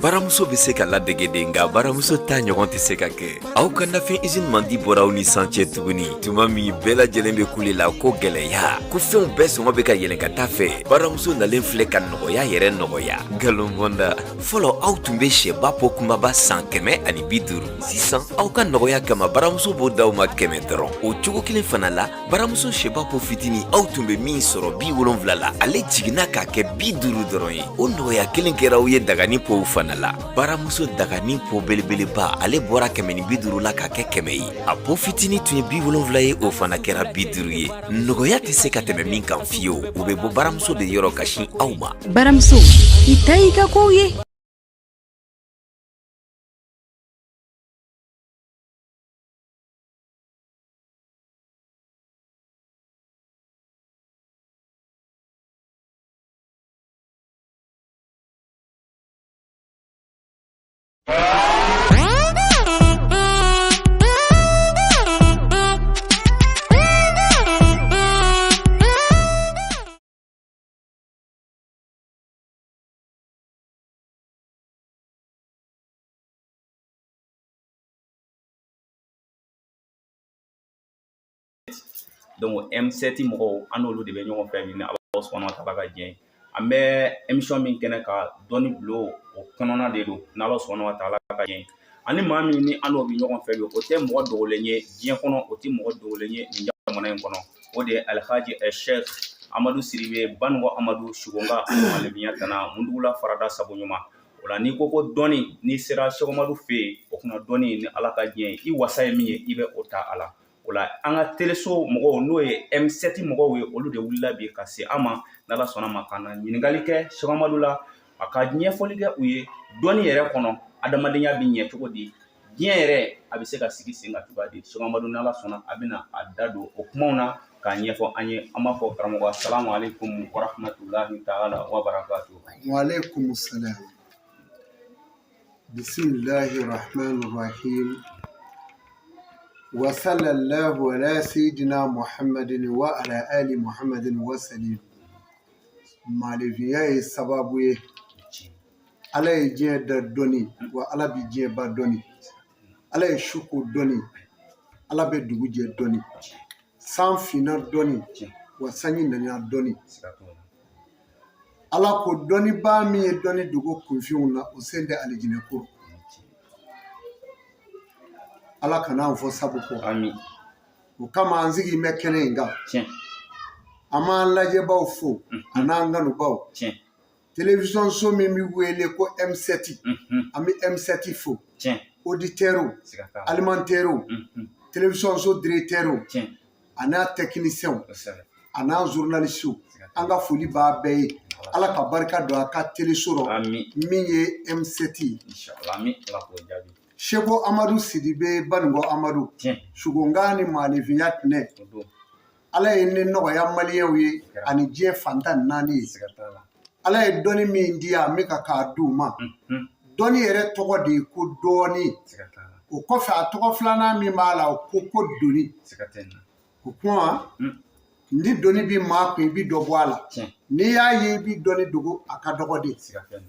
Baramuso bɛ se ka ladege de nka baramuso ta ɲɔgɔn tɛ se ka kɛ. Aw ka nafɛn usine mandi bɔra aw ni san cɛ tuguni. Tuma min bɛɛ lajɛlen bɛ kule la ko gɛlɛya, ko fɛnw bɛɛ sɔngɔ bɛ ka yɛlɛn ka taa fɛ. Baramuso nalen filɛ ka nɔgɔya yɛrɛ nɔgɔya. Nkalon bɔnda, fɔlɔ aw tun bɛ sɛba po kumaba san 150. Sisan aw ka nɔgɔya kama baramuso b'o d'aw ma 100 dɔrɔn. O cogo kelen fana la, baramuso sɛba po fitini aw tun bɛ min sɔrɔ 70 la, ale jiginna k'a kɛ 50 dɔrɔn ye. O nɔgɔya kelen kɛra aw ye dagani pow fana la. Baramuso dagani po belebeleba ale bɔra 150 la ka kɛ 100 ye. A po fitini tun ye 70 ye, o fana kɛra 50 ye. Nɔgɔya tɛ se ka tɛmɛ min kan fiyewu. U bɛ bɔ baramuso de yɔrɔ ka sin aw ma. Baramuso, i ta y'i ka kow ye. Donc M7 mɔgɔw an n'olu de bɛ ɲɔgɔn fɛ ni Alahu subahanahu wa taala ka diɲɛ. An bɛ émission min kɛnɛ ka dɔɔni bilo o kɔnɔna de don n'Alahu subahanahu wa taala ka diɲɛ. Ani maa min ni an n'o bɛ ɲɔgɔn fɛ o tɛ mɔgɔ dogolen ye diɲɛ kɔnɔ, o tɛ mɔgɔ dogolen ye nin jamana in kɔnɔ. O de ye Alhaji Sheikh Amadu Sidibe Banugo Amadu Sugonga Malebiya Tana Mundugula Farada Sabuɲuma. O la n'i ko ko dɔɔni n'i sera Sheikh Amadu fɛ yen o kunna dɔɔni ni Ala ka diɲɛ i wasa ye min ye i bɛ o ta a la. O la an ka teleso mɔgɔw n'o ye M7 mɔgɔw ye olu de wulila bi ka se an ma n'Ala sɔnna ma ka na ɲininkali kɛ Sheikh Amadu la a ka ɲɛfɔli kɛ u ye dɔɔni yɛrɛ kɔnɔ adamadenya bɛ ɲɛ cogo di, diɲɛ yɛrɛ a bɛ se ka sigi sen kan cogoya di. Sheikh Amadu n'Ala sɔnna a bɛna a da don o kumaw na k'a ɲɛfɔ an ye. An b'a fɔ karamɔgɔ assalamu alaikum wa rahmatulahi ta'ala wa barakatuh. Wa alaikum salam. Bismillahir rahmanir rahim. وصلى الله على سيدنا محمد وعلى آل محمد وسلم. Maleviya ye sababu ye Ala ye diɲɛ da dɔni wa Ala bɛ diɲɛ ba dɔni. Ala ye su ko dɔni, Ala bɛ dugu jɛ dɔni. San finna dɔni wa sanji nana dɔni. Ala ko dɔni ba min ye dɔni dugu kunfinw na o sen tɛ alijinɛ ko. Ala kana fɔ sabu ko. Amin. O kama an sigi mɛ kɛnɛ in kan. Tiɲɛ. An m'an lajɛbaw fo a n'an kanubaw. Tiɲɛ. Télévision so min bɛ wele ko M7 an bɛ M7 fo. Tiɲɛ. Auditeurs, alimentaires, télévision so directeurs a n'a techniciens a n'a journalistes an ka foli b'a bɛɛ ye. Ala ka barika don a ka téléso rɔ min ye M7 ye. Inshallah amin. Ala k'o jaabi. Sheikh Amadu Sidibe Banugo Amadu Sugonga ni Maleviya Tɛnɛ. Ala ye ne nɔgɔya maliyɛnw ye ani diɲɛ fantan 4 ye. Ala ye dɔni min di yan n bɛ ka k'a d'u ma. Dɔni yɛrɛ tɔgɔ de ye ko dɔɔni. O kɔfɛ a tɔgɔ filanan min b'a la o ko doni. O kuma ni doni bɛ maa kun i bɛ dɔ bɔ a la. N'i y'a ye i bɛ dɔni dogo a ka dɔgɔ de.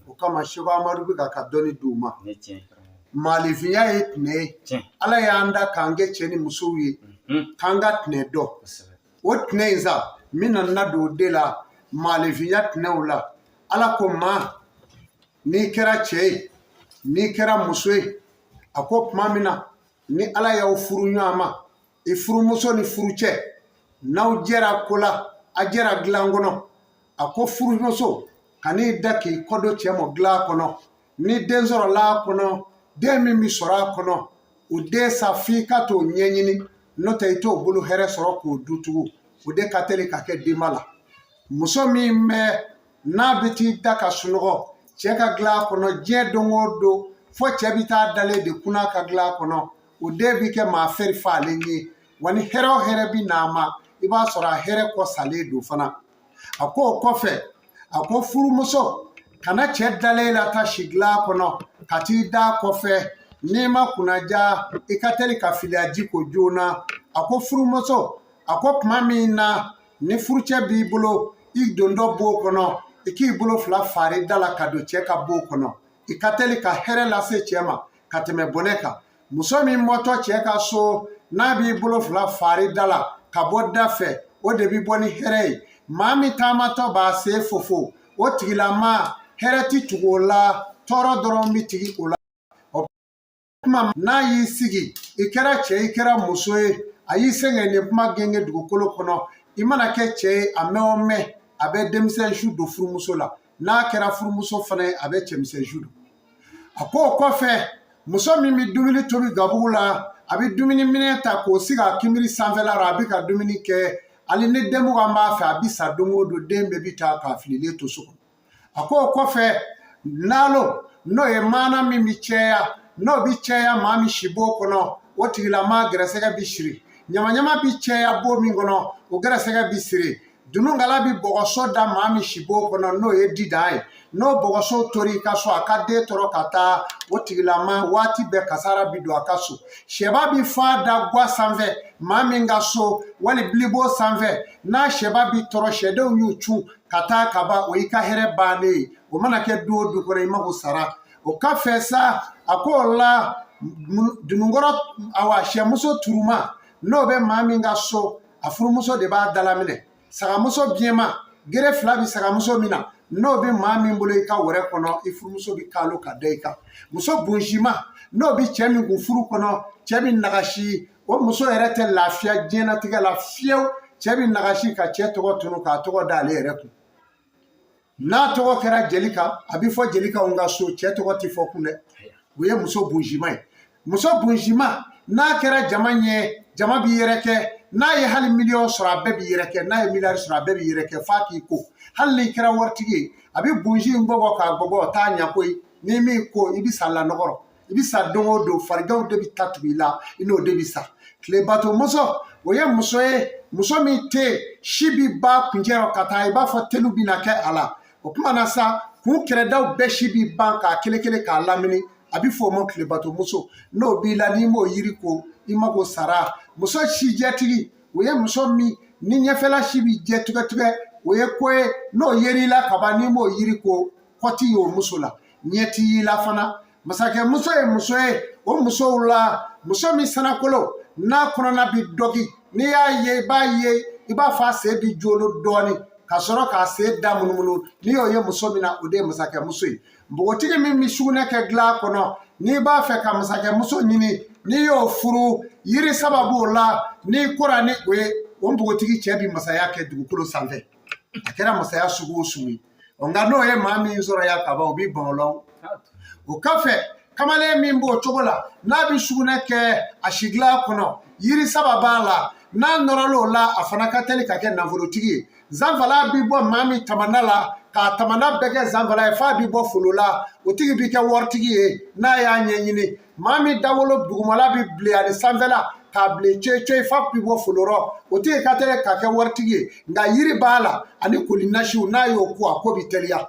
O kama Sheikh Amadu bɛ ka dɔni d'u ma. Maleviya ye tɛnɛ ye. Ala y'an da k'an kɛ cɛ ni musow ye k'an ka tɛnɛ dɔn. O tɛnɛ in sa n bɛna n da don o de la Maleviya tɛnɛw la. Ala ko maa n'i kɛra cɛ ye n'i kɛra muso ye a ko tuma min na ni Ala y'aw furu ɲɔgɔn ma i furumuso ni furucɛ n'aw jɛra ko la a jɛra dilan kɔnɔ a ko furumuso kan'i da k'i kɔdɔ cɛ ma dilan kɔnɔ ni den sɔrɔla a kɔnɔ den min bɛ sɔrɔ a kɔnɔ o den sa f'i ka t'o ɲɛɲini n'o tɛ i t'o bolo hɛrɛ sɔrɔ k'o dutugu o de ka teli ka kɛ denba la. Muso min bɛ n'a bɛ t'i da ka sunɔgɔ cɛ ka dilan kɔnɔ diɲɛ don o don fo cɛ bɛ taa dalen de kunna ka dilan kɔnɔ o den bɛ kɛ maa fɛri falen ye wa ni hɛrɛ o hɛrɛ bɛ n'a ma i b'a sɔrɔ a hɛrɛ kɔ salen don fana. A ko o kɔfɛ a ko furumuso kana cɛ dalen la taa si dilan kɔnɔ ka t'i da kɔfɛ n'i ma kunnaja i ka teli ka filiyaji ko joona. A ko furumuso a ko tuma min na ni furucɛ b'i bolo i don dɔ b'o kɔnɔ i k'i bolo fila fari da la ka don cɛ ka b'o kɔnɔ i ka teli ka hɛrɛ lase cɛ ma ka tɛmɛ bɔnɛ kan muso min mɔtɔ cɛ ka so n'a b'i bolo fila fari da la ka bɔ da fɛ o de bi bɔ ni hɛrɛ ye maa min taamatɔ b'a sen fofo o tigilama hɛrɛ ti tugu o la tɔɔrɔ dɔrɔn bi tigi o la o kuma n'a y'i sigi i kɛra cɛ i kɛra muso ye a y'i sɛgɛn nin kuma genge dugukolo kɔnɔ i mana kɛ cɛ ye a mɛn o mɛn a bɛ denmisɛn su don furumuso la n'a kɛra furumuso fana ye a bɛ cɛmisɛn su don a ko o kɔfɛ muso min bɛ dumuni tobi gabugu la a bɛ dumuni minɛ ta k'o sigi a kinbiri sanfɛla la a bɛ ka dumuni kɛ hali ni denmugan b'a fɛ a bɛ sa don o don den bɛɛ bɛ taa k'a fililen to so kɔnɔ a ko o kɔfɛ nalo n'o ye maana min bɛ cɛya n'o bɛ cɛya maa min si b'o kɔnɔ o tigilama gɛrɛsɛgɛ bɛ siri ɲamaɲama bɛ cɛya bo min kɔnɔ o gɛrɛsɛgɛ bɛ siri dunungala bɛ bɔgɔso da maa min si b'o kɔnɔ n'o ye dida ye n'o bɔgɔso tori i ka so a ka den tɔɔrɔ ka taa o tigilama waati bɛɛ kasara bi don a ka so sɛba bi fa da gwa sanfɛ maa min ka so wali bilibo sanfɛ n'a sɛba bi tɔɔrɔ sɛdenw y'u cun ka taa ka ban o y'i ka hɛrɛ bannen ye o mana kɛ du o du kɔnɔ i ma k'o sara o ka fɛ sa a ko o la dununkɔrɔ awa sɛmuso turuma n'o bɛ maa min ka so a furumuso de b'a dalaminɛ sagamuso biɲɛma gere fila bi sagamuso min na n'o bɛ maa min bolo i ka wɛrɛ kɔnɔ i furumuso bi kalo ka da i kan muso bunzima n'o bi cɛ min kun furu kɔnɔ cɛ bi nagasi o muso yɛrɛ tɛ lafiya diɲɛnatigɛ la fiyewu cɛ bi nagasi ka cɛ tɔgɔ tunu k'a tɔgɔ da ale yɛrɛ kun n'a tɔgɔ kɛra jelika a bi fɔ jelikaw ka so cɛ tɔgɔ ti fɔ kun dɛ o ye muso bunzima ye muso bunzima n'a kɛra jama ɲɛ jama b'i yɛrɛ kɛ n'a ye hali miliyɔn sɔrɔ a bɛɛ b'i yɛrɛ kɛ n'a ye miliyari sɔrɔ a bɛɛ b'i yɛrɛ kɛ f'a k'i ko hali n'i kɛra waritigi ye a bɛ bunzi in gbɔgɔ k'a gbɔgɔ t'a ɲɛ koyi n'i min ko i bɛ sa lanɔgɔrɔ i bɛ sa don o don fariganw de bɛ ta tugu i la i n'o de bɛ sa tilebato muso o ye muso ye muso min tɛ si bi ba kuncɛ ka taa i b'a fɔ telu bɛna kɛ a la o kuma na sa kun kɛrɛdaw bɛɛ si bi ban k'a kelen kelen k'a lamini a bɛ fɔ o ma tilebato muso n'o b'i la n'i m'o yiri ko i ma ko sara muso si jɛtigi o ye muso min ni ɲɛfɛla si bi jɛ tigɛ o ye ko ye n'o yer'i la kaban n'i m'o yiri ko kɔti y'o muso la ɲɛ t'i y'i la fana masakɛ muso ye muso ye o musow la muso min sanakolo n'a kɔnɔna bi dɔgi n'i y'a ye i b'a ye i b'a fɔ a sen bi jolo dɔɔni ka sɔrɔ k'a sen da munumunu n'i y'o ye muso min na o de ye masakɛ muso ye npogotigi min bi sugunɛ kɛ dilan kɔnɔ n'i b'a fɛ ka masakɛ muso ɲini n'i y'o furu yiri sababu o la n'i kora ni o ye o npogotigi cɛ bi masaya kɛ dugukolo sanfɛ a kɛra masaya sugu o sugu ye nka n'o ye maa min sɔrɔ ya kaban o b'i ban o la o kɔfɛ kamalen min b'o cogo la n'a bi sugunɛ kɛ a si dilan kɔnɔ yiri saba b'a la n'a nɔrɔl'o la a fana ka teli ka kɛ nafolotigi ye zanfala bi bɔ maa min tamana la k'a tamana bɛɛ kɛ zanfala ye f'a bi bɔ folo la o tigi bi kɛ waritigi ye n'a y'a ɲɛɲini maa min dawolo dugumala bi bilen ani sanfɛla k'a bilen coyi f'a bi bɔ folorɔ o tigi ka teli ka kɛ waritigi ye nka yiri b'a la ani kolinasiw n'a y'o ko a ko bi teliya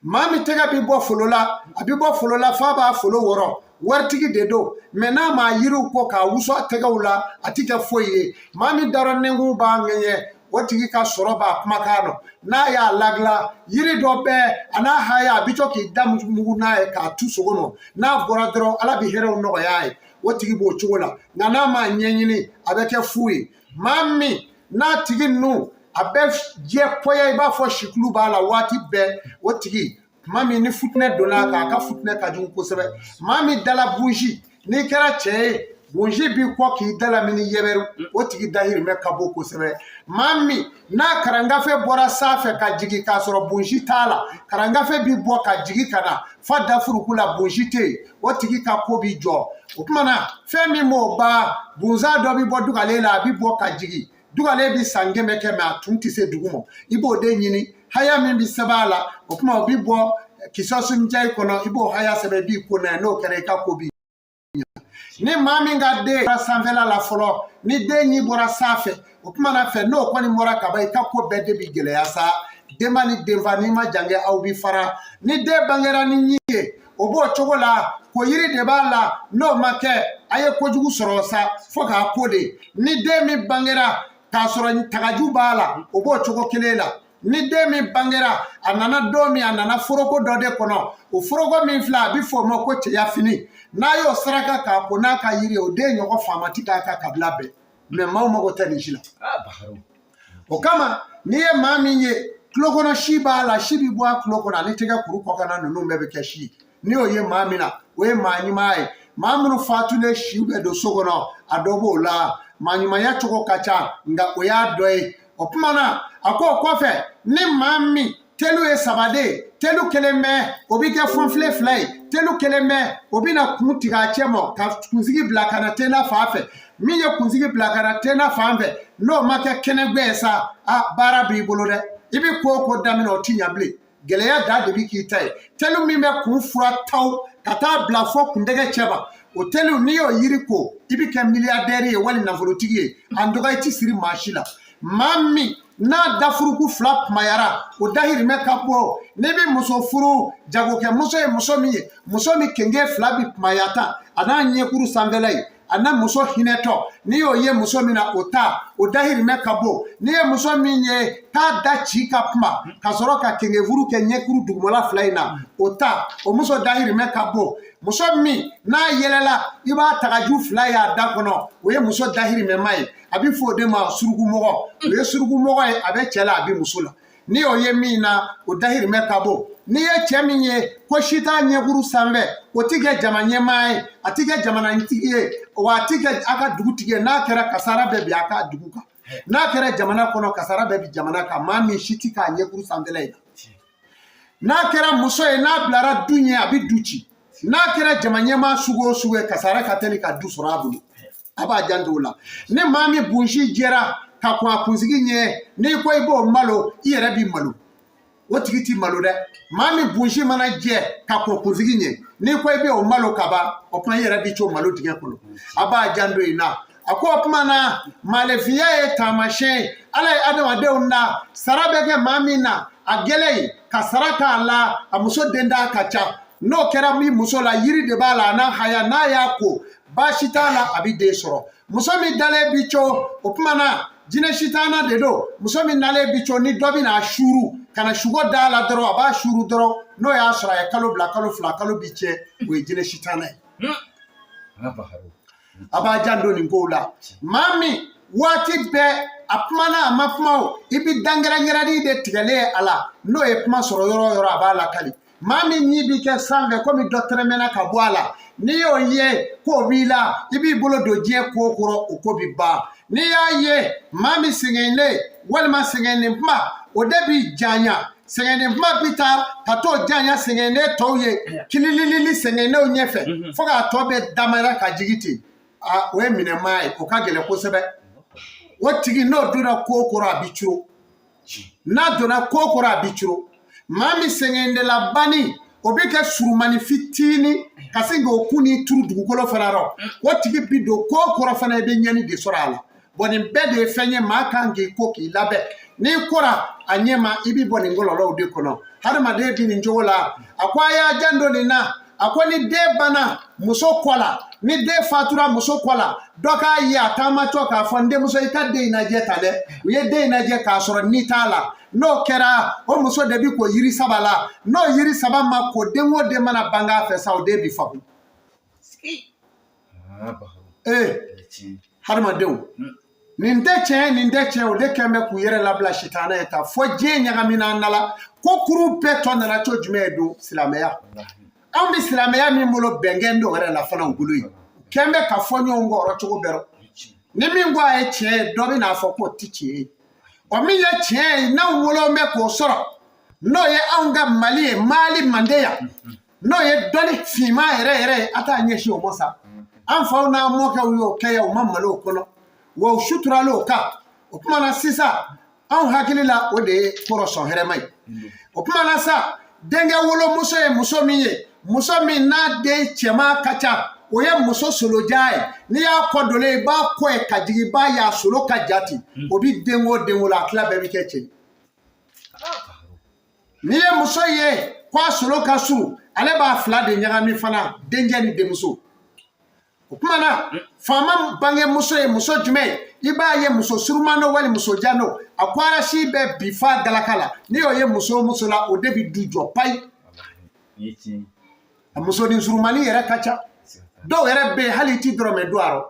maa min tɛgɛ bi bɔ folo la a bi bɔ folo la f'a b'a folo wɔrɔ waritigi de don mɛ n'a ma yiriw kɔ k'a wusu a tɛgɛw la a ti kɛ foyi ye maa min darɔnenkun b'a ŋɛɲɛ o tigi ka sɔrɔ b'a kumakan nɔ n'a y'a lagila yiri dɔ bɛɛ a n'a haya a bi to k'i da mugu n'a ye k'a tu sogo nɔ n'a bɔra dɔrɔn ala bi hɛrɛw nɔgɔya ye o tigi b'o cogo la nka n'a ma ɲɛɲini a bɛ kɛ fu ye maa min n'a tigi ninnu a bɛ jɛ pɔya i b'a fɔ sikulu b'a la waati bɛɛ o tigi maa min ni futinɛ donna a kan a ka futinɛ ka jugu kosɛbɛ maa min dala bunsi n'i kɛra cɛ ye bunsi b'i kɔ k'i dalamini yɛbɛru o tigi dahirimɛ ka bon kosɛbɛ maa min n'a karangafe bɔra sanfɛ ka jigin k'a sɔrɔ bunsi t'a la karangafe bi bɔ ka jigin ka na fa dafuruku la bunsi tɛ yen o tigi ka ko bi jɔ o tuma na fɛn min m'o ban bunsa dɔ bi bɔ dugalen la a bi bɔ ka jigin dugalen bi san kɛmɛ kɛ mɛ a tun tɛ se dugu ma i b'o de ɲini haya min bi sɛbɛn a la o tuma o bi bɔ kisɔsunjɛ kɔnɔ i b'o haya sɛbɛn i b'i ko n'a ye n'o kɛra i ka ko bi ni maa min ka den bɔra sanfɛla la fɔlɔ ni den ɲi bɔra sanfɛ o tuma na fɛ n'o kɔni bɔra ka ban i ka ko bɛɛ de bi gɛlɛya sa denba ni denfa n'i ma jan kɛ aw bi fara ni den bangera ni ɲi ye o b'o cogo la ko yiri de b'a la n'o ma kɛ a ye kojugu sɔrɔ sa fo k'a ko de ni den min bangera k'a sɔrɔ tagaju b'a la o b'o cogo kelen la ni den min bangera a nana don min a nana foroko dɔ de kɔnɔ o foroko min filɛ a bɛ fɔ o ma ko cɛya fini n'a y'o saraka k'a ko n'a ka yiri o den ɲɔgɔn faama ti k'a ka kabila bɛɛ mais maaw mago tɛ nin si la o kama n'i ye maa min ye tulo kɔnɔ si b'a la si bɛ bɔ a tulo kɔnɔ ani tɛgɛ kuru kɔkana ninnu bɛɛ bɛ kɛ si n'i y'o ye maa min na o ye maa ɲuman ye maa minnu fatulen si bɛ don so kɔnɔ a dɔ b'o la maa ɲumanya cogo ka ca nka o y'a dɔ ye o tuma na a ko o kɔfɛ ni maa min telu ye sabaden telu kelen bɛ o bɛ kɛ fɔnfile fila ye telu kelen bɛ o bɛ na kun tigɛ a cɛ ma ka kunsigi bila ka na tena fan fɛ min ye kunsigi bila ka na tena fan fɛ n'o ma kɛ kɛnɛgbɛ ye sa a baara b'i bolo dɛ i bɛ ko o ko daminɛ o ti ɲɛ bilen gɛlɛya da de bɛ k'i ta ye telu min bɛ kun fura taw ka taa bila fɔ kundɛgɛ cɛ ma o telu n'i y'o yiri ko i bɛ kɛ miliyardɛri ye wali nafolotigi ye a dɔgɔ i ti siri maa si la maa min n'a dafuruku fila kumayara o dahirimɛ ka bɔ n'i bɛ muso furu jagokɛ muso ye muso min kenge fila bɛ kumaya tan a n'a ɲɛkuru sanfɛla ye a n'a muso hinɛtɔ n'i y'o ye muso min na o dahirimɛ ka bɔ n'i ye muso min ye k'a da ci ka kuma ka sɔrɔ ka kengefuru kɛ ɲɛkuru dugumala fila in na o muso dahirimɛ ka bɔ muso min n'a yɛlɛla i b'a tagaju fila ye a da kɔnɔ o ye muso dahirimɛma ye a bɛ fɔ o de ma surugumɔgɔ o ye surugumɔgɔ ye a bɛ cɛ la a bɛ muso la n'i y'o ye min na o dahirimɛ ka bɔ n'i ye cɛ min ye ko si t'a ɲɛkuru sanfɛ o ti kɛ jama ɲɛmaa ye a ti kɛ jamanatigi ye wa a ti kɛ a ka dugutigi ye n'a kɛra kasara bɛɛ bi a ka dugu kan n'a kɛra jamana kɔnɔ kasara bɛɛ bi jamana kan maa min si ti k'a ɲɛkuru sanfɛla ye n'a kɛra muso ye n'a bilara du ɲɛ a bɛ du ci n'a kɛra jama ɲɛmaa sugu o sugu ye kasara ka teli ka du sɔrɔ a bolo a b'a janto o la ni maa min bunsi jɛra ka kɔn a kunsigi ɲɛ n'i ko i b'o malo i yɛrɛ b'i malo o tigi ti malo dɛ maa min bunsi mana jɛ ka kɔn kunsigi ɲɛ n'i ko i b'o malo ka ban o kuma i yɛrɛ b'i co malo dingɛ kɔnɔ a b'a janto in na a ko o kuma na malefiya ye taamasiyɛn ye ala ye adamadenw na sara bɛ kɛ maa min na a gɛlɛn ka sara k'a la a muso den da ka ca n'o kɛra min muso la yiri de b'a la a n'a haya n'a y'a ko baasi t'a la a bɛ den sɔrɔ muso min dalen bi co o kuma na jinɛ sitana de don muso min nalen bi co ni dɔ bɛ n'a suuru ka na sugo da la dɔrɔn a b'a suuru dɔrɔn n'o y'a sɔrɔ a ye kalo bila kalo fila kalo bi cɛ o ye jinɛ sitana ye a b'a janto nin kow la maa min waati bɛɛ a kumana a ma kuma o i bɛ dangɛrɛngɛrɛni de tigɛlen a la n'o ye kuma sɔrɔ yɔrɔ o yɔrɔ a b'a lakali maa min ɲi b'i kɛ sanfɛ komi dɔ tɛrɛmɛna ka bɔ a la n'i y'o ye k'o b'i la i b'i bolo don diɲɛ ko kɔrɔ o ko bi ban n'i y'a ye maa min sɛgɛnnen walima sɛgɛnnen kuma o de b'i janya sɛgɛnnen kuma bi taa ka t'o janya sɛgɛnnen tɔw ye kililili sɛgɛnnenw ɲɛfɛ fo k'a tɔ bɛɛ damara ka jigin ten o ye minɛmaa ye o ka gɛlɛn kosɛbɛ o tigi n'o donna ko kɔrɔ a bi curo n'a donna ko kɔrɔ a bi curo maa min sɛgɛnnen la banni o bɛ kɛ surumani fitinin ka se k'o kun ni turu dugukolo fana rɔ o tigi bi don ko kɔrɔ fana i bɛ ɲɛni de sɔrɔ a la bon nin bɛɛ de ye fɛn ye maa kan k'i ko k'i labɛn n'i kora a ɲɛ ma i bɛ bɔ nin kɔlɔlɔw de kɔnɔ hadamaden bi nin cogo la a ko a y'a janto nin na a ko ni den banna muso kɔ la ni den fatura muso kɔ la dɔ k'a ye a taamatɔ k'a fɔ n denmuso i ka den in lajɛ ta dɛ u ye den in lajɛ k'a sɔrɔ ni t'a la n'o kɛra o muso de bi ko yiri saba la n'o yiri saba ma ko den o den mana banga fɛ sa o den bi fagu hadamadenw nin tɛ tiɲɛ o de kɛn bɛ k'u yɛrɛ labila sitana ye ta fɔ diɲɛ ɲagamina an la ko kuru bɛɛ tɔ nana co jumɛn ye don silamɛya anw bɛ silamɛya min bolo bɛnkɛ dɔw yɛrɛ la fana u bolo ye kɛn bɛ ka fɔ ɲɔgɔn kɔ yɔrɔ cogo bɛɛ rɔ ni min ko a ye tiɲɛ ye dɔ bɛ n'a fɔ k'o ti tiɲɛ ye o min ye tiɲɛ ye n'anw wolo bɛ k'o sɔrɔ n'o ye anw ka mali ye mali mande yan n'o ye dɔnni finman yɛrɛ yɛrɛ ye a t'a ɲɛsin o ma sa an faw n'a mɔkɛw y'o kɛ yan u ma malo o kɔnɔ wa u suturala o kan o kuma na sisan anw hakili la o de ye kɔrɔsɔn hɛrɛma ye o kuma na sa denkɛ wolomuso ye muso min ye muso min n'a den cɛman ka ca o ye muso solojan ye n'i y'a kɔ dolen i b'a kɔ ye ka jigin i b'a ye a solo ka jati o bi den o den o la a tila bɛɛ bi kɛ cɛ n'i ye muso ye k'a solo ka surun ale b'a fila de ɲagami fana denkɛ ni denmuso o kuma na faama bange muso ye muso jumɛn i b'a ye muso surumano wali muso jano a kwara si bɛ bifa galakala ni y'o ye muso la o de bi du jɔ payi a muso ni surumani yɛrɛ ka ca dɔw yɛrɛ bɛ hali ti dɔrɔmɛ do arɔ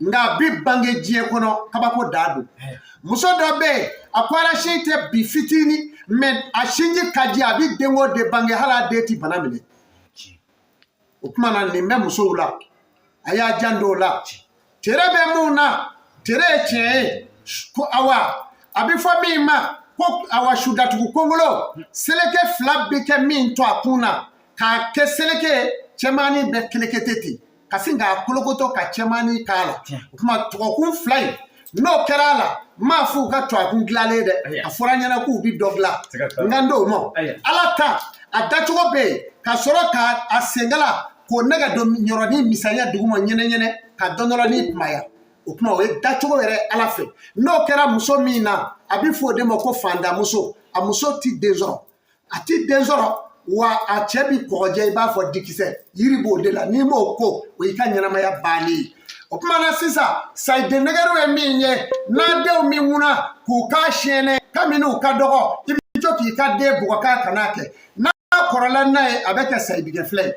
nka a bi bange diɲɛ kɔnɔ kabako da don muso dɔ bɛ a kwara si tɛ bi fitini mɛ a sinji ka di a bi den o den bange hali a den ti bana minɛ o kuma na nin bɛ musow la a y'a jan dɔw la tere bɛ mun na tere ye tiɲɛ ye ko awa a bɛ fɔ min ma ko awa su datugu kongolo seleke fila bɛ kɛ min to a kun na k'a kɛ seleke cɛmanni bɛ kelekete ten ka sin k'a kolokotɔ ka cɛmanni k'a la o kuma tɔgɔkun fila in n'o kɛra a la m'a fɔ u ka tɔgɔkun dilanlen dɛ a fɔra ɲɛna k'u bi dɔ dilan nka n t'o ma ala ta a dacogo bɛ yen ka sɔrɔ k'a senkala k'o nɛgɛ don yɔrɔnin misaliya duguma ɲɛnɛ ka dɔndɔrɔnin kumaya o kuma o ye dacogo yɛrɛ ala fɛ n'o kɛra muso min na a bɛ fɔ o de ma ko fandamuso a muso ti den sɔrɔ a ti den sɔrɔ wa a cɛ bi kɔgɔjɛ i b'a fɔ dikisɛ yiri b'o de la n'i m'o ko o y'i ka ɲɛnamaya bannen ye o kuma na sisan sayiden nɛgɛriw ye min ye n'a denw min ŋuna k'u k'a siyɛnɛ kabini u ka dɔgɔ i bɛ to k'i ka den bugɔ k'a kan'a kɛ n'a kɔrɔla n'a ye a bɛ kɛ sayidigɛ filɛ ye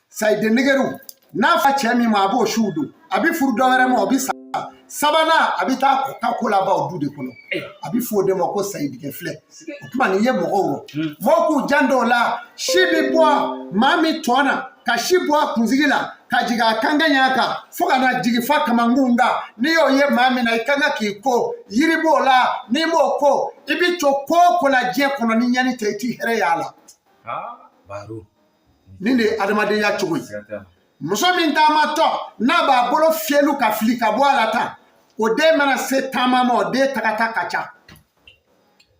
sayiden nɛgɛriw n'a fa cɛ min ma a b'o siw don a bɛ furu dɔ wɛrɛ ma o bɛ sa sabanan a bɛ taa ka ko laban o du de kɔnɔ a bɛ fɔ o de ma ko sayidigɛ filɛ o kuma nin ye mɔgɔw rɔ mɔgɔw k'u jan dɔw la si bɛ bɔ maa min tɔ na ka si bɔ a kunsigi la ka jigin a kankan ɲɛ kan fo ka na jigin fa kamankun kan n'i y'o ye maa min na i kan ka k'i ko yiri b'o la n'i m'o ko i bɛ to ko o ko la diɲɛ kɔnɔ ni ɲani tɛ i t'i hɛrɛ y'a la nin de ye adamadenya cogo ye muso min taamatɔ n'a b'a bolo fiyɛlu ka fili ka bɔ a la tan o den mana se taama ma o den tagata ka ca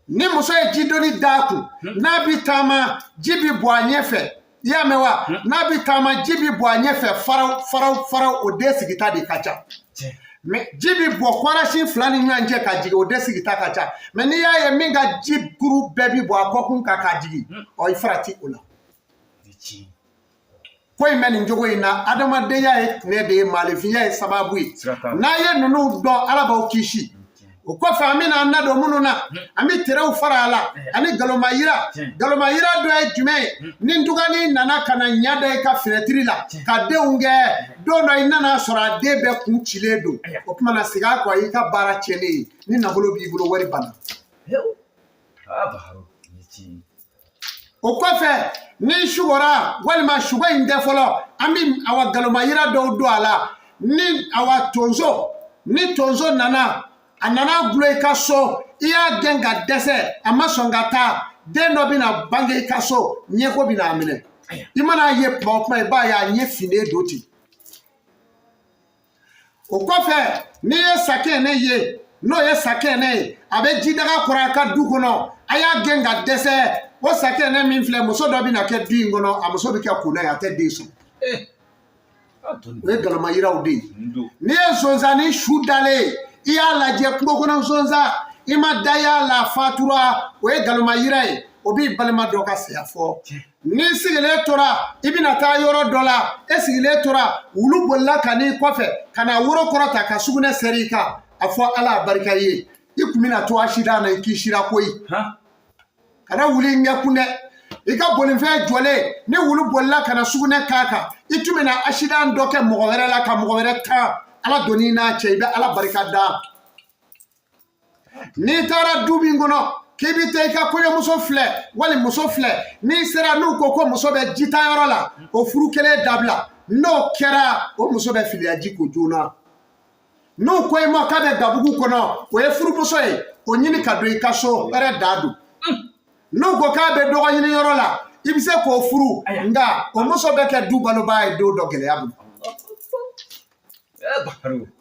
ni muso ye jidonni d'a kun n'a bi taama ji bi bɔ a ɲɛfɛ i y'a mɛn wa n'a bi taama ji bi bɔ a ɲɛfɛ faraw o den sigita de ka ca mɛ ji bi bɔ kɔrɔsi fila ni ɲɔgɔn cɛ ka jigin o den sigita ka ca mɛ n'i y'a ye min ka ji kuru bɛɛ bi bɔ a kɔkun kan ka jigin ɔ i farati o la ko in bɛ nin cogo in na adamadenya ye tiɲɛ de ye maalefinya ye sababu ye n'a ye ninnu dɔn ala b'aw kisi o kɔfɛ an bɛna an da don minnu na an bɛ terew fara a la ani galoma yira dɔ ye jumɛn ye ni dugani nana ka na ɲa da i ka fenɛtiri la ka denw kɛ don dɔ i nana sɔrɔ a den bɛɛ kun cilen don o tuma na segin a kɔ a y'i ka baara tiɲɛlen ye ni nafolo b'i bolo wari banna o kɔfɛ ni sugora walima sugo in tɛ fɔlɔ an bɛ awa galoma yira dɔw don a la ni awa tonso ni tonso nana a nana gulo i ka so i y'a gɛn ka dɛsɛ a ma sɔn ka taa den dɔ bɛna bange i ka so ɲɛko bɛna a minɛ i mana ye kuma o kuma i b'a ye a ɲɛ finnen don ten o kɔfɛ n'i ye sakɛnɛ ye n'o ye sakɛnɛ ye a bɛ jidaga kɔrɔ a ka du kɔnɔ a y'a gɛn ka dɛsɛ o sakɛnɛ min filɛ muso dɔ bɛna kɛ du in kɔnɔ a muso bɛ kɛ kunna ye a tɛ den sɔrɔ o ye galama yiraw de ye n'i ye sonsannin su dalen i y'a lajɛ kungo kɔnɔ sonsan i ma da y'a la fatura o ye galama yira ye o b'i balima dɔ ka saya fɔ n'i sigilen tora i bɛna taa yɔrɔ dɔ la e sigilen tora wulu bolila ka n'i kɔfɛ ka na woro kɔrɔta ka sugunɛ sɛri i kan a fɔ ala barika ye i kun bɛna to asida na i k'i sira koyi kana wuli ɲɛ kun dɛ i ka bolifɛn jɔlen ni wulu bolila ka na sugunɛ k'a kan i tun bɛna asidan dɔ kɛ mɔgɔ wɛrɛ la ka mɔgɔ wɛrɛ tan ala donni n'a cɛ i bɛ ala barika da n'i taara du min kɔnɔ k'i bɛ taa i ka kɔɲɔmuso filɛ wali muso filɛ n'i sera n'u ko muso bɛ jitayɔrɔ la o furu kelen dabila n'o kɛra o muso bɛ filiya ji ko joona n'u ko i ma k'a bɛ gabugu kɔnɔ o ye furumuso ye o ɲini ka don i ka so wɛrɛ da don n'u ko k'a bɛ dɔgɔ ɲini yɔrɔ la i bɛ se k'o furu nka o muso bɛ kɛ du balobaa ye don dɔ gɛlɛya bolo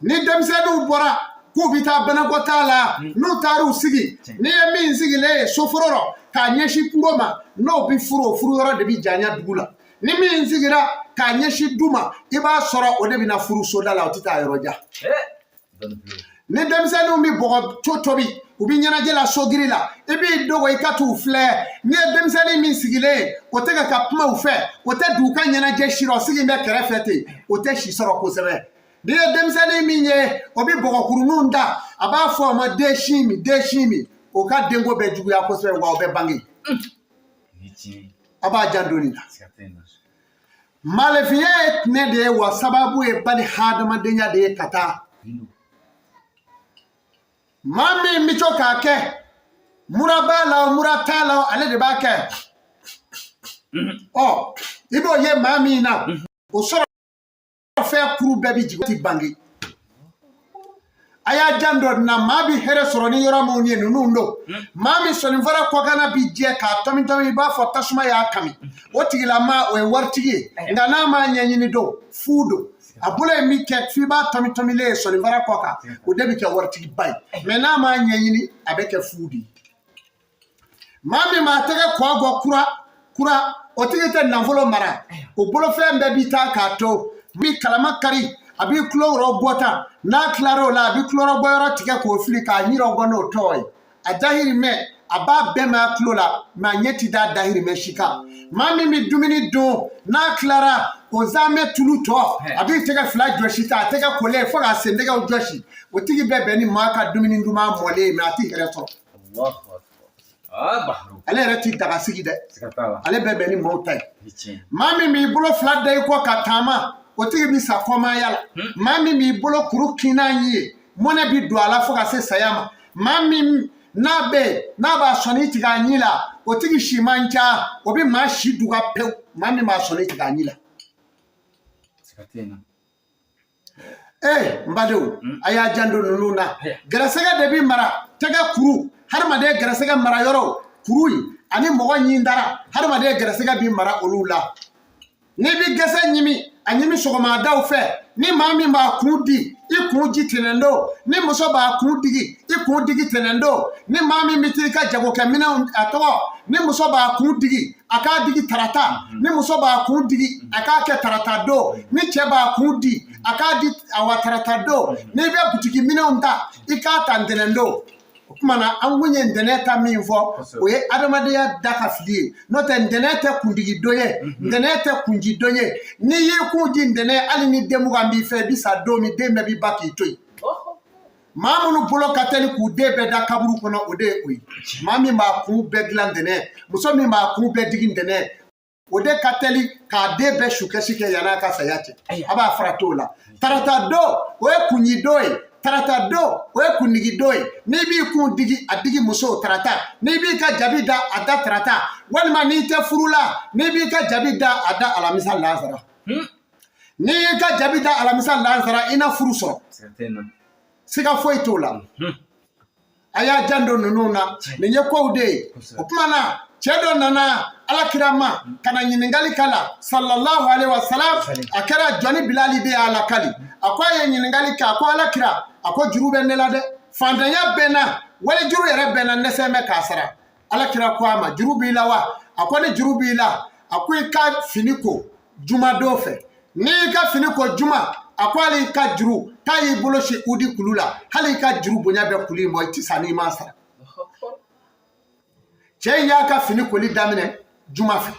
ni denmisɛnninw bɔra k'u bɛ taa banakɔtaa la n'u taar'u sigi n'i ye min sigilen ye soforo rɔ k'a ɲɛsin kungo ma n'o bɛ furu o furu yɔrɔ de bɛ janya dugu la ni min sigira k'a ɲɛsin du ma i b'a sɔrɔ o de bɛ na furu soda la o tɛ taa yɔrɔ jan ni denmisɛnninw bɛ bɔgɔ tobi u bɛ ɲɛnajɛ la sogiri la i b'i dogo i ka t'u filɛ n'i ye denmisɛnnin min sigilen ye o tɛ ka kuma u fɛ o tɛ dugu ka ɲɛnajɛ si rɔ sigi bɛ kɛrɛfɛ ten o tɛ si sɔrɔ kosɛbɛ Dia demsani minye obi bokokurunu nda aba fo ma deshimi o ka dengo be jugu ya ko se wa obe bangi aba jandoni da malefiye ne de wa sababu e bani hadama denya de kata mami micho ka ke murabala muratala ale de ba ke oh ibo ye mami na o so fe kuru bebi jigoti bangi aya jando na mabi here soro ni yoro mo ni nunu ndo mami so ni vara ko kana bi je ka tomi ba fo tasuma ya kami o tigila ma o wartigi ngana ma nyanyi ni do fudo abule mi ke fi ba tomi le so ni vara ko ka o debi ke wartigi bay me na ma nyanyi ni abeke fudi mami ma tege ko go kura o tigite nanfolo mara o bolo fe mbebi ta ka to bi kalama kari abi kloro bota na klaro la abi kloro boyoro tike ko fili ka nyiro gono toy a dahiri me aba bema klola ma nyeti da dahiri me shika mami mi dumini do na klara o zame tulu to abi tike fla joshi ta tike kole fo ga sende ga joshi o tigi bebe ni maka dumini nduma mole me ati here so Allah bahru ale reti daga sigi de ale bebe ni motay mami mi bulo fla dai ko katama o tigi bi sa koma yala mami mi bolo kuru kinanye mona bi do ala fo ka se sayama mami na ba soni tiga nyila o tigi shimancha o bi ma shi duga pe mami ma soni tiga nyila sikatena mbado aya jando nununa grasega de bi mara taga kuru har ma de grasega mara yoro kuru ani mogo nyindara har ma de grasega bi mara olula ni bi gese nyimi anyimi sogoma daw fe ni mami ba kudi I kunji tenendo ni muso ba kudigi I kudigi tenendo ni mami mitika jago kemina ato ni muso ba kudigi aka digi tarata ni muso ba kudigi aka ke tarata do ni cheba kudi aka di awatarata do ni be butiki mina unta ika tandenendo kumana angunye ndeneta minfo oye adamadiya dakaflie note ndenete kundigi doye ndenete kunji doye ni yi kunji ndene ali ni demu gambi fe bisa domi dembe bi baki toy mamunu bolo kateli ku debe da kaburu kono ode oyi mami ma ku begla ndene muso mi ma ku bedigi ndene ode kateli ka debe shukeshike yana ka sayate aba fratola tarata do oye kunyi doye tarata do we kunigi doy ni bi kun digi adigi muso tarata ni bi ka jabida ada tarata walma ni te furula ni bi ka jabida ada alamisa lazara ni ka jabida alamisa lazara ina furuso siga foi tola aya jando nununa ni nyeko ude opmana chedo nana alakirama kana nyiningali kala sallallahu alaihi wasallam akara joni bilali de alakali akwa ye nyiningali ka akwa alakira akwa jurube nelade fandanya bena wale juru yere bena neseme kasara alakira kwa ma jurubi lawa akwa ni jurubi la akwa ka finiko juma dofe ni ka finiko juma akwa li ka juru tayi boloshi udi kulula hali ka juru bonya be kulimbo itisani masara che ya ka fini ko li damine juma fe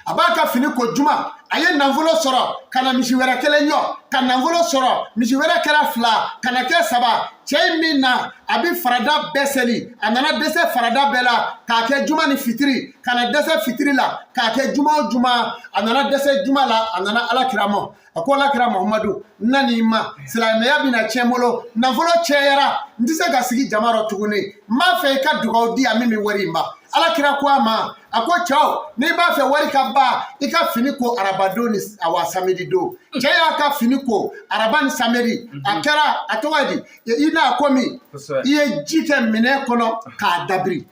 abaka fini ko juma aye nanvolo soro kana misi wera kele nyo kana nanvolo soro misi wera kala fla kana ke saba che minna abi farada beseli anana dese farada bela ka ke juma ni fitri kana dese fitri la ka ke juma anana dese juma la anana alakiramo akola kira Muhammadu nani ma silame ya bina chemolo nanvolo cheyara ndise ga sigi jamaro tuguni ma fe ka dugaudi amimi wari ma alakira kwa ma ako chao ni ba fe wari ka ba ika finiko arabadoni awasamedi do cheya ka finiko arabani samedi akara atowadi ina akomi iye jite mine kono ka dabri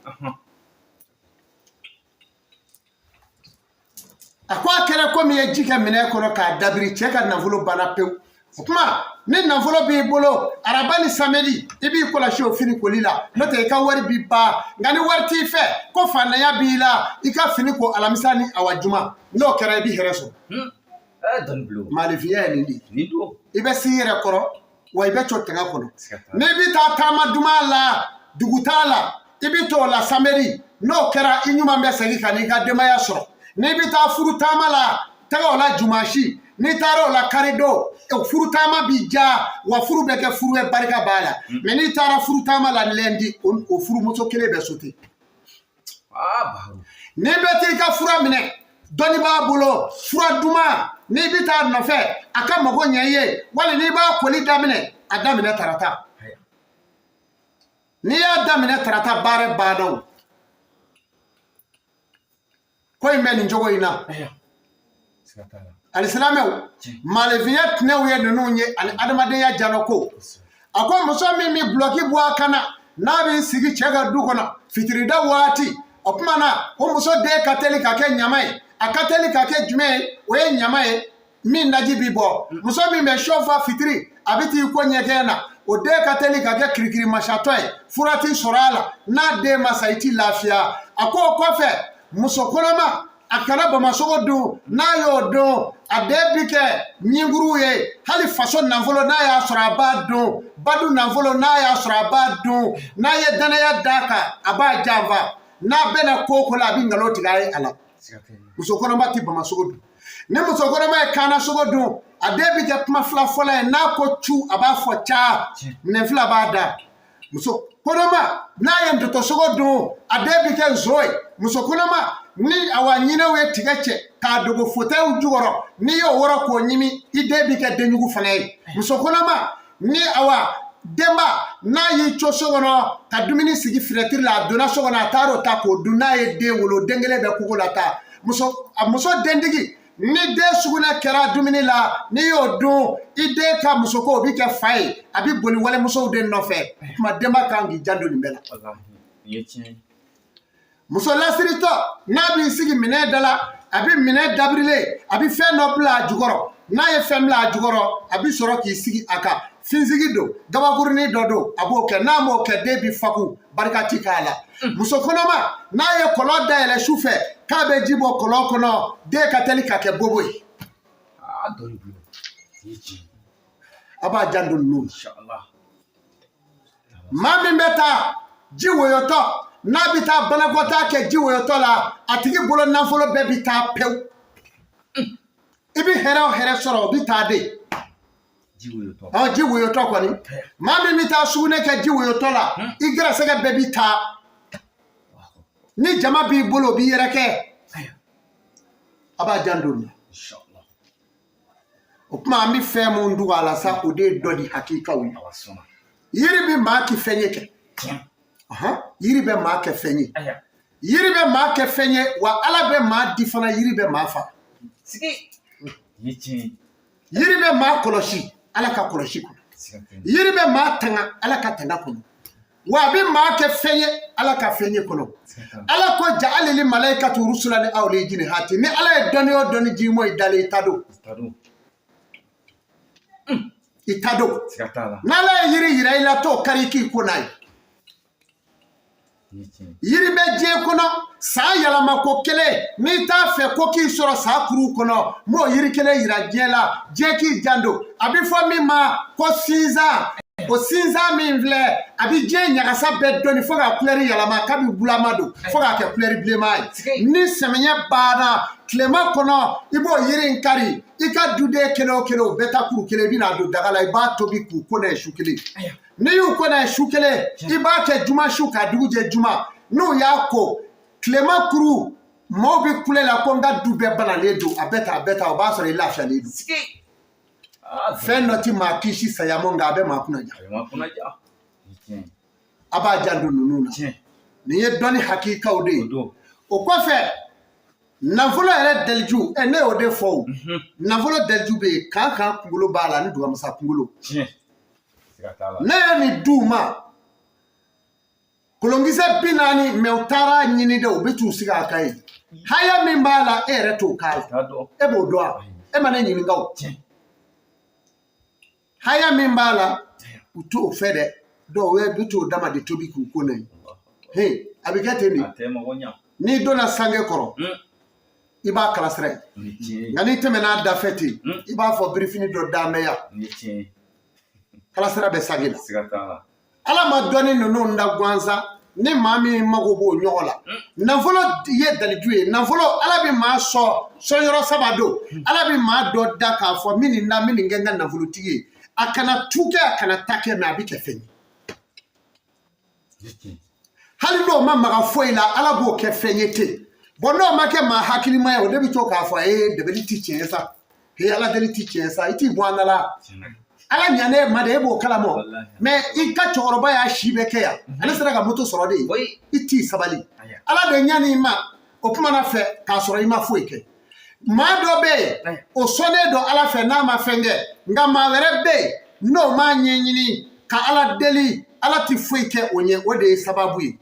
akwa kere komi ye jike mine kono ka dabri cheka nanvolo bana pe kuma ni nanvolo bi bolo arabani samedi ibi kola show fini kolila note ka wari bi ba ngani warti fe ko fana ya bila ika fini ko alamisani awajuma no kere bi hereso don blue malifiye ni do ibe sire koro wa ibe chotenga kono ni bi ta tama dumala dugutala ibi to la samedi no kera inyuma mbe sagi kanika dema ya so ni bi ta furu tamala taga wala jumashi ni taara o la kari do furu taama bi ja wa furu bɛ kɛ furu ye barika b'a la mais ni taara furu taama la lundi o furumuso kelen bɛ sauter ni bɛ t'i ka fura minɛ dɔnni b'a bolo fura duman n'i bɛ taa nɔfɛ a ka mago ɲɛ i ye wali n'i b'a koli daminɛ a daminɛ tarata n'i y'a daminɛ tarata baara banna ko in bɛ nin cogo in na alisilamɛw maalefinya tinɛw ye ninnu ye ani adamadenya jalo ko a ko muso min bɛ buloki bɔ a kan na n'a bɛ sigi cɛ ka du kɔnɔ fitirida waati o tuma na o muso den ka teli ka kɛ ɲama ye a ka teli ka kɛ jumɛn ye o ye ɲama ye min naji bi bɔ muso min bɛ sofa fitiri a bɛ t'i ko ɲɛgɛn na o den ka teli ka kɛ kirikiri masatɔ ye fura t'i sɔrɔ a la n'a den ma sa i t'i lafiya a ko o kɔfɛ muso kɔnɔma a kana bamasogo dun n'a y'o dun a den bi kɛ ɲinguru ye hali faso nafolo n'a y'a sɔrɔ a b'a dun badu nafolo n'a y'a sɔrɔ a b'a dun n'a ye danaya d'a kan a b'a janfa n'a bɛna ko ko la a bɛ nkalon tigɛ a ye a la muso kɔnɔma tɛ bamasogo dun ni muso kɔnɔma ye kaana sogo dun a den bi kɛ kuma fila fɔlɔ ye n'a ko cu a b'a fɔ ca minɛn fila b'a da muso kɔnɔma n'a ye ndɔtɔsogo dun a den bi kɛ nso ye muso kɔnɔma ni awa ɲinɛw ye tigɛ cɛ k'a dogo fotɛw jukɔrɔ n'i y'o wɔrɔ k'o ɲimi i den bi kɛ denjugu fana ye muso kɔnɔma ni awa denba n'a y'i co so kɔnɔ ka dumuni sigi firɛtiri la a donna so kɔnɔ a taar'o ta k'o dun n'a ye den wolo den kelen bɛ kogo la ta muso dentigi ni den sugunɛ kɛra dumuni la n'i y'o dun i den ka musoko o bi kɛ fa ye a bi boli walemusow de nɔfɛ tuma denba kan k'i janto nin bɛɛ la muso lasiritɔ n'a b'i sigi minɛn da la a bi minɛn dabirilen a bi fɛn dɔ bila a jukɔrɔ n'a ye fɛn bila a jukɔrɔ a bi sɔrɔ k'i sigi a kan finsigi don gabakurunin dɔ don a b'o kɛ n'a m'o kɛ den bi faku barika ti k'a la muso kɔnɔma n'a ye kɔlɔn dayɛlɛ su fɛ k'a bɛ ji bɔ kɔlɔn kɔnɔ den ka teli ka kɛ bobo ye a b'a janto ninnu maa min bɛ taa ji woyotɔ n'a bɛ taa banakɔtaa kɛ ji woyotɔ la a tigi bolo nafolo bɛɛ bi taa pewu i bi hɛrɛ o hɛrɛ sɔrɔ o bi taa de ji woyotɔ kɔni maa min bɛ taa sugunɛ kɛ ji woyotɔ la i gɛrɛsɛgɛ bɛɛ bi taa ni jama b'i bolo o b'i yɛrɛ kɛ a b'a janto nin o tuma an bɛ fɛn mun dugu a la sa o de ye dɔ di hakilikaw ye yiri bɛ maa k'i fɛn ye kɛ yiri bɛ maa kɛ fɛn ye yiri bɛ maa kɛ fɛn ye wa ala bɛ maa di fana yiri bɛ maa fa yiri bɛ maa kɔlɔsi ala ka kɔlɔsi kɔnɔ yiri bɛ maa tanga ala ka tanga kɔnɔ wa a bɛ maa kɛ fɛn ye ala ka fɛn ye kɔnɔ ala ko ja ale ni malaikatu rusulan aw le jini hati ni ala ye dɔnni o dɔnni ji mo i dalen i ta don i ta don n'ala ye yiri yira i la t'o kari k'i ko n'a ye yiri bɛ diɲɛ kɔnɔ san yɛlɛma ko kelen n'i t'a fɛ ko k'i sɔrɔ san kuru kɔnɔ m'o yiri kelen yira diɲɛ la diɲɛ k'i janto a bɛ fɔ min ma ko sinzan o sinzan min filɛ a bɛ diɲɛ ɲagasa bɛɛ dɔnni fo ka kulɛri yɛlɛma k'a bɛ bulama don fo k'a kɛ kulɛri bilenman ye ni samiyɛ banna tilema kɔnɔ i b'o yiri in kari i ka duden kelen o kelen o bɛɛ ta kuru kelen i bɛna don daga la i b'a tobi k'u ko n'a ye su kelen n'i y'u ko n'a ye su kelen i b'a kɛ juma su k'a dugu jɛ juma n'u y'a ko tilema kuru maaw bɛ kule la ko n ka du bɛɛ banalen don a bɛɛ ta o b'a sɔrɔ i lafiyalen don fɛn dɔ ti maa kisi saya mo nka a bɛ maa kunna ja a b'a janto ninnu na nin ye dɔnni hakilikaw de ye o kɔfɛ nafolo yɛrɛ daliju ne y'o de fɔ o nafolo daliju bɛ yen kan kunkolo b'a la ani dugamasa kunkolo ne ye nin d'u ma kolonkisɛ 40 mɛ u taara ɲini de u bɛ t'u sigi a kan ye haya min b'a la e yɛrɛ t'o k'a la e b'o dɔn wa e ma ne ɲininka o haya min b'a la u t'o fɛ dɛ dɔw bɛ t'o dama de tobi k'u ko n'a ye a bɛ kɛ ten de n'i donna sange kɔrɔ i b'a kalasira ye nka n'i tɛmɛna dafɛ ten i b'a fɔ birifini dɔ d'an bɛ yan kalasira bɛ sange la ala ma dɔnni ninnu da gansan ne mami mago bo nyola nafolo ye daliju nafolo ala bi ma so yoro sabado ala bi ma do da ka fo mini na mini ngenga nafolo tiye akana tuke akana take me abi ke feni hali no ma maga foila ala bo ke fenyete bono ma ke ma hakili ma o debi to ka fo de be teaching esa he ala de teaching esa iti bo anala ala nyane ma de bo kala mo me ika choroba ya shibeke ya ala sera ga moto soro de iti sabali ala de nyane ma o kuma na fe ka soro ima foike ma do be o sone do ala fe na ma fenge nga ma were be no ma nyenyini ka ala deli ala ti foike onye o de sababu yi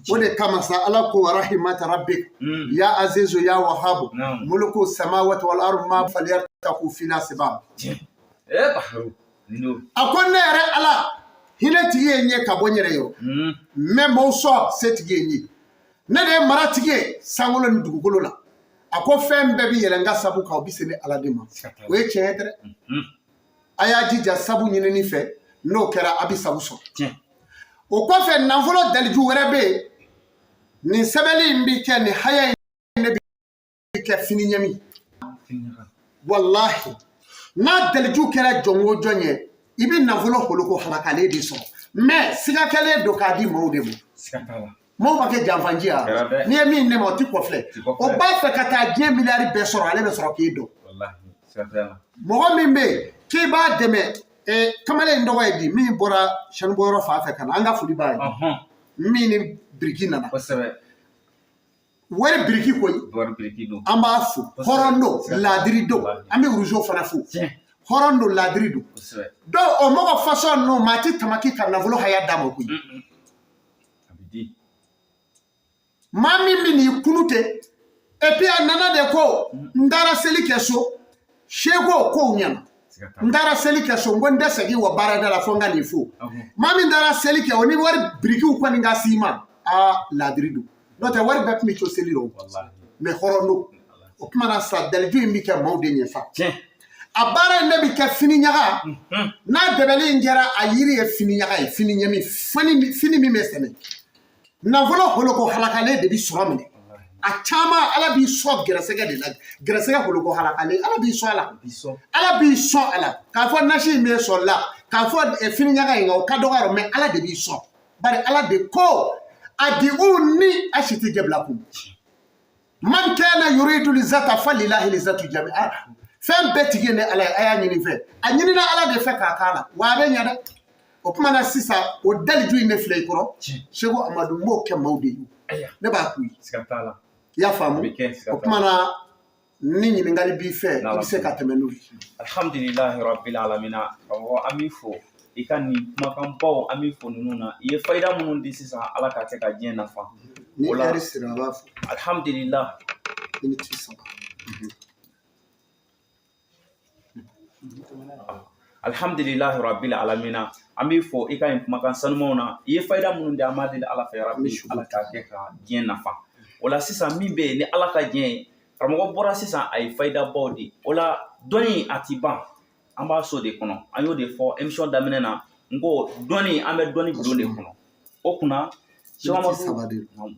ودي كما سألك ورحمة ربك يا عزيز يا وهاب ملك السماوات والأرض ما فليرتقوا فينا سباب أكون نرى على هنا تيجي نيجي كابوني ريو ما موسى ستيجي نيجي نرى مرة تيجي سامولو ندوغولولا أكون فهم ببي يلنغا سابو كاو بيسني على ديما ويتشهدر أياجي جا سابو نيني في نو كرا أبي سابو سو o ko fe nanfolo daliju were be ni sebeli mbike ni haya ne bi ke fini nyami wallahi na daliju kera jongo jonye ibi nanfolo holoko halakale de so mais siga kale do kadi mawde mo sikatala mo ba ke janfanjia ni emi ne mo ti ko fle o ba fe kata 10 milliards be soro ale be soro ki do wallahi sikatala mo mimbe ki ba deme kamale ndo waydi mi bora shan boro fa fa kan anga fuli baay mi ni briki nana were briki koy amba fu horondo ladri do ambe rujo fana fu horondo ladri do do o mo façon no mati tamaki karnavalo haya damo koy abidi mami mini kunute et puis nana de ko ndara seli keso shego ko nyana ndara selike so ngonde segi wa barada la fonga ni fu mami ndara selike oni wari briki ko ni ngasima ladridu no te wari bet mi cho seliro wallahi me horono o kuma na sa dalju mi ke mawde ni fa abara ne bi ke fini nyaga na debeli ngera ayiri e fini nyaga e fini nyami fini mi mesene na volo holo ko halakale de bi suramene a chama ala bi so gresega de la gresega holo ko halakale ala bi so ala ka fo nashi me so la ka fo e fini nyaga inga o kadogaro me ala de bi so bari ala de ko adi unni ashiti jablakum man kana yuridu lizata falillahi lizatu jami'a fem betige ne ala aya nyini fe anyini na ala de fe ka kala wa be nyada o kuma na sisa o dalju ne flay koro shego amadu mo ke mawde ne ba kuyi sikatala ya famu o kuma na nini ngali bi fe bi se ka temenu alhamdulillah rabbil alamin wa amifo ikani makampo amifo nununa ye faida munun disisa ala ka te ka jien na fa ni yari siraba alhamdulillah ni tisaba alhamdulillah rabbil alamin amifo ikani makan sanmona ye faida munun de amade ala fa rabbi ala ka te ka jien na fa wala sisa mimbe ni ala ka jien ramogo bora sisa ay faida body wala doni atiba amba so de kono ayo de fo emission damene na ngo doni ambe doni bulo de kono okuna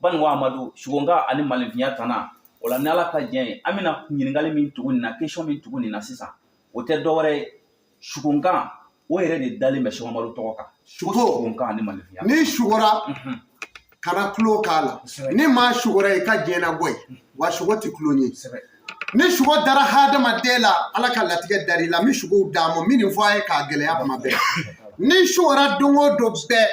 ban wa amadu shugonga ani malvinya tana wala nala ka jien amina nyingali min tuguni na question min tuguni na sisa wote dowre shugonga wo yere de dali me shugamaru toka shugonga ani malvinya ni shugora kana klo kala ni ma shugora e ka jena boy wa shugoti klonye ni shugo dara hada madela ala ka latige dari la mi shugo damo mini voye ka gele ya ma be ni shugora dongo do be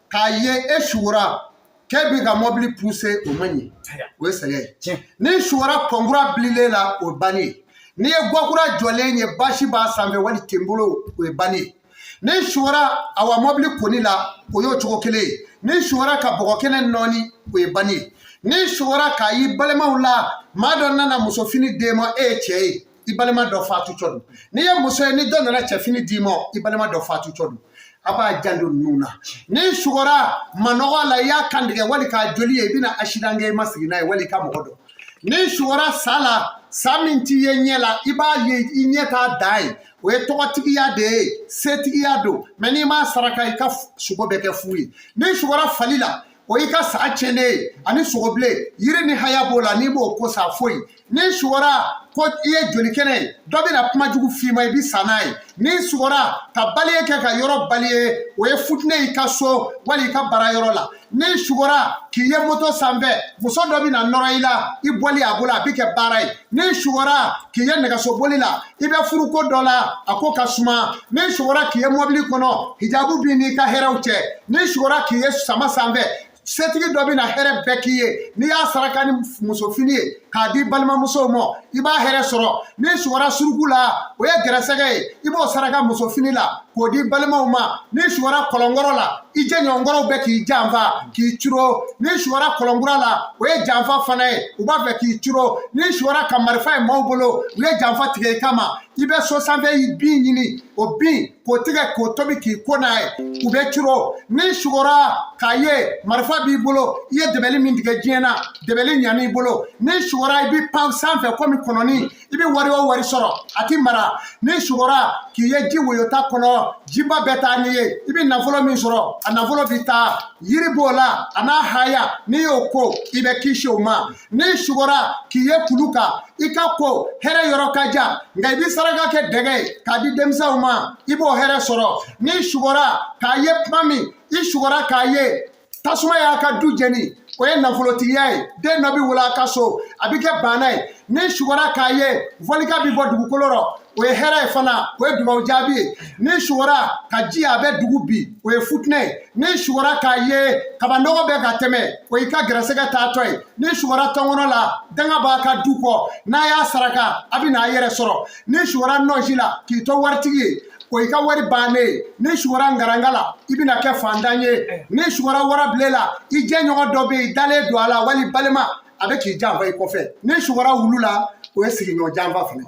ka ye e shugora kebi ga mobili pousser o mani we seye ni shugora kongura blilela o bani ni e gwakura jolenye bashi ba sambe wali tembolo o bani ni shugora awa mobili konila o yo chugo kele ni shugora ka bogokene noni o bani ni shugora ka yi balema la madonna na musofini demo che ibalema do fatu chodu ni ye muso ni donna na chefini dimo ibalema do fatu chodu aba jando nuna ni shugora manogo la ya kandige wali ka joli e bina ashidange masigina e wali ka mogodo ni shugora sala saminti ye nyela iba ye inyeta dai we tokatigi ya de setigi ya do meni ma saraka ka sugo beke fuyi ni shugora falila o i ka sa cɛnnen ani sogobilen yiri ni haya b'o la n'i b'o ko sa foyi ni sugora ko i ye joli kɛnɛ ye dɔ bɛna kuma jugu f'i ma i bi sa n'a ye ni sugora ka baliye kɛ ka yɔrɔ baliye o ye futinɛ i ka so wali i ka bara yɔrɔ la ni sugora k'i ye moto sanfɛ muso dɔ bɛna nɔrɔ i la i bɔli a bolo a bɛ kɛ baara ye ni sugora k'i ye nɛgɛso boli la i bɛ furuko dɔ la a ko ka suma ni sugora k'i ye mɔbili kɔnɔ hijabu b'i n'i ka hɛrɛw cɛ ni sugora k'i ye sama sanfɛ setigi dɔ bɛna hɛrɛ bɛɛ k'i ye n'i y'a saraka ni musofini ye k'a di balimamusow ma i b'a hɛrɛ sɔrɔ ni sugora suruku la o ye gɛrɛsɛgɛ ye i b'o saraka musofini la k'o di balimaw ma ni sugora kɔlɔnkɔrɔ la i jɛɲɔgɔnkɔrɔw bɛ k'i janfa k'i curo ni sugora kɔlɔnkura la o ye janfa fana ye u b'a fɛ k'i curo ni sugora ka marifa ye maaw bolo u ye janfa tigɛ i kama i bɛ so sanfɛ i bin ɲini o bin k'o tigɛ k'o tobi k'i ko n'a ye u bɛ curo ni sugora k'a ye marifa b'i bolo i ye dɛbɛli min tigɛ diɲɛ na dɛbɛli ɲan'i bolo ni sugora i bɛ pan sanfɛ komi kɔnɔni i bɛ wari o wari sɔrɔ a ti mara ni sugora k'i ye ji woyota kɔnɔ jiba bɛ taa n'i ye i bɛ nafolo min sɔrɔ a nafolo bɛ taa yiri b'o la a n'a haya n'i y'o ko i bɛ kisi o ma ni sugora k'i ye kulu kan i ka ko hɛrɛ yɔrɔ ka jan nka i bɛ saraka kɛ dɛgɛ ye k'a di denmisɛnw ma i b'o hɛrɛ sɔrɔ ni sugora k'a ye kuma min i sugora k'a ye tasuma y'a ka du jeni o ye nafolotigiya ye den dɔ bɛ wolo a ka so a bɛ kɛ bana ye ni sugora k'a ye fɔlika bɛ bɔ dugukolo rɔ o ye hɛrɛ ye fana o ye dugawu jaabi ye ni sugora ka ji a bɛ dugu bi o ye futinɛ ye ni sugora k'a ye kabanɔgɔ bɛ ka tɛmɛ o y'i ka gɛrɛsɛgɛ taatɔ ye ni sugora tɔnkɔnɔ la danga b'a ka du kɔ n'a y'a saraka a bɛ n'a yɛrɛ sɔrɔ ni sugora nɔnsi la k'i to waritigi ye o y'i ka wari bannen ni sugora ngaranga la i bɛna kɛ fantan ye ni sugora warabilen la i jɛɲɔgɔn dɔ bɛ yen i dalen don a la wali balima a bɛ k'i janfa i kɔfɛ ni sugora wulu la o ye sigiɲɔgɔn janfa fana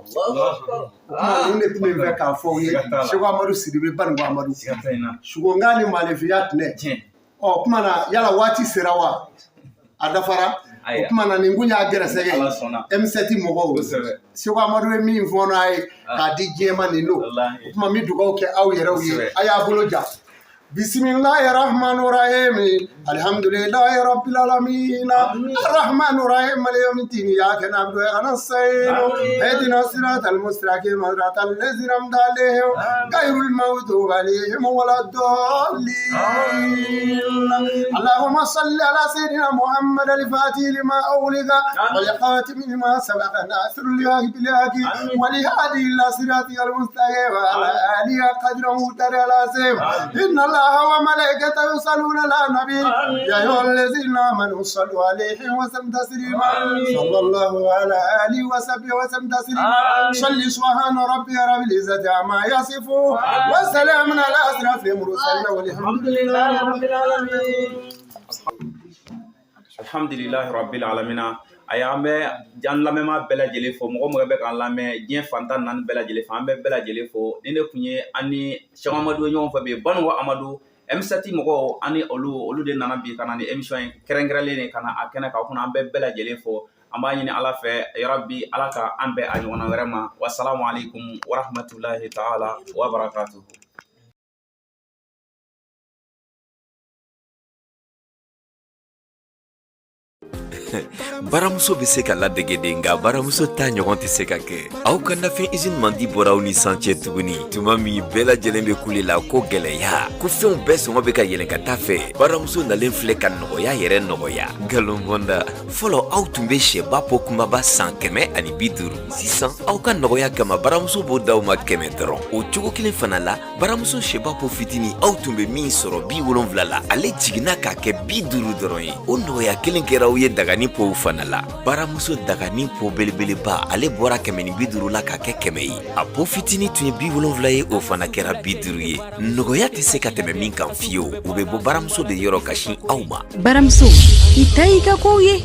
nin de tun bɛ fɛ k'a fɔ u ye Seko Amadu Sidibe Baniko Amadu sugonkan ni maalefiya tinɛ ɔ kuma na yala waati sera wa a dafara o kuma na nin kun y'a gɛrɛsɛgɛ M7 mɔgɔw Seko Amadu ye min fɔ n'a ye k'a di diɲɛ ma nin don o kuma n bɛ dugawu kɛ aw yɛrɛw ye a y'a bolo ja bisimilahi rahmani rahim alhamdulilahi rabbil alamin arrahmani rahim maliki yawmi din iyyaka na'budu wa iyyaka nasta'in ihdina siratal mustaqim siratal ladzina an'amta alaihim ghayril maghdubi alaihim waladdallin allahumma salli ala sayyidina muhammad al-fatih lima awliga wal khatim lima sabaqa nasrul haqq bil haqq wal hadi ila siratil mustaqim wa ala alihi qadruhu taralazim inna وملائكته يصلون على النبي يا أيها الذين آمنوا صلوا عليه وسلموا تسليما صلى الله على آله وصحبه وسلم تسليما صل سبحان ربك رب العزة عما يصفون وسلام على أشرف المرسلين والحمد لله رب العالمين الحمد لله رب العالمين a y'an bɛ jan lamɛnma bɛɛ lajɛlen fo mɔgɔ mɔgɔ bɛ k'an lamɛn diɲɛ fantan naani bɛɛ lajɛlen fo an bɛ bɛɛ lajɛlen fo ni ne kun ye an ni Seko Amadu ye ɲɔgɔn fɛ bi Baniko Amadu M7 mɔgɔw ani olu de nana bi ka na ni émission in kɛrɛnkɛrɛnlen de ka na a kɛnɛ kan o kunna an bɛ bɛɛ lajɛlen fo an b'a ɲini Ala fɛ yarabi Ala ka an bɛn a ɲɔgɔnna wɛrɛ ma wasalamu alaikum wa rahmatulahi ta'ala wa barakatuhu. Baramuso bɛ se ka ladege de nka baramuso ta ɲɔgɔn tɛ se ka kɛ aw ka nafɛn usine mandi bɔra aw ni san cɛ tuguni tuma min bɛɛ lajɛlen bɛ kule la ko gɛlɛya ko fɛnw bɛɛ sɔngɔ bɛ ka yɛlɛn ka taa fɛ baramuso nalen filɛ ka nɔgɔya yɛrɛ nɔgɔya nkalonbɔnda fɔlɔ aw tun bɛ sɛba po kumaba san 150 sisan aw ka nɔgɔya kama baramuso b'o d'aw ma 100 dɔrɔn o cogo kelen fana la baramuso sɛba po fitini aw tun bɛ min sɔrɔ 70 la ale jiginna k'a kɛ 50 dɔrɔn ye o nɔgɔya kelen kɛra aw ye dagani pow fana la baramuso dagani po belebeleba ale bɔra 150 la ka kɛ 100 ye a po fitini tun ye 70 ye o fana kɛra 50 ye nɔgɔya tɛ se ka tɛmɛ min kan fiyewu u bɛ bɔ baramuso de yɔrɔ ka sin aw ma baramuso i ta y'i ka kow ye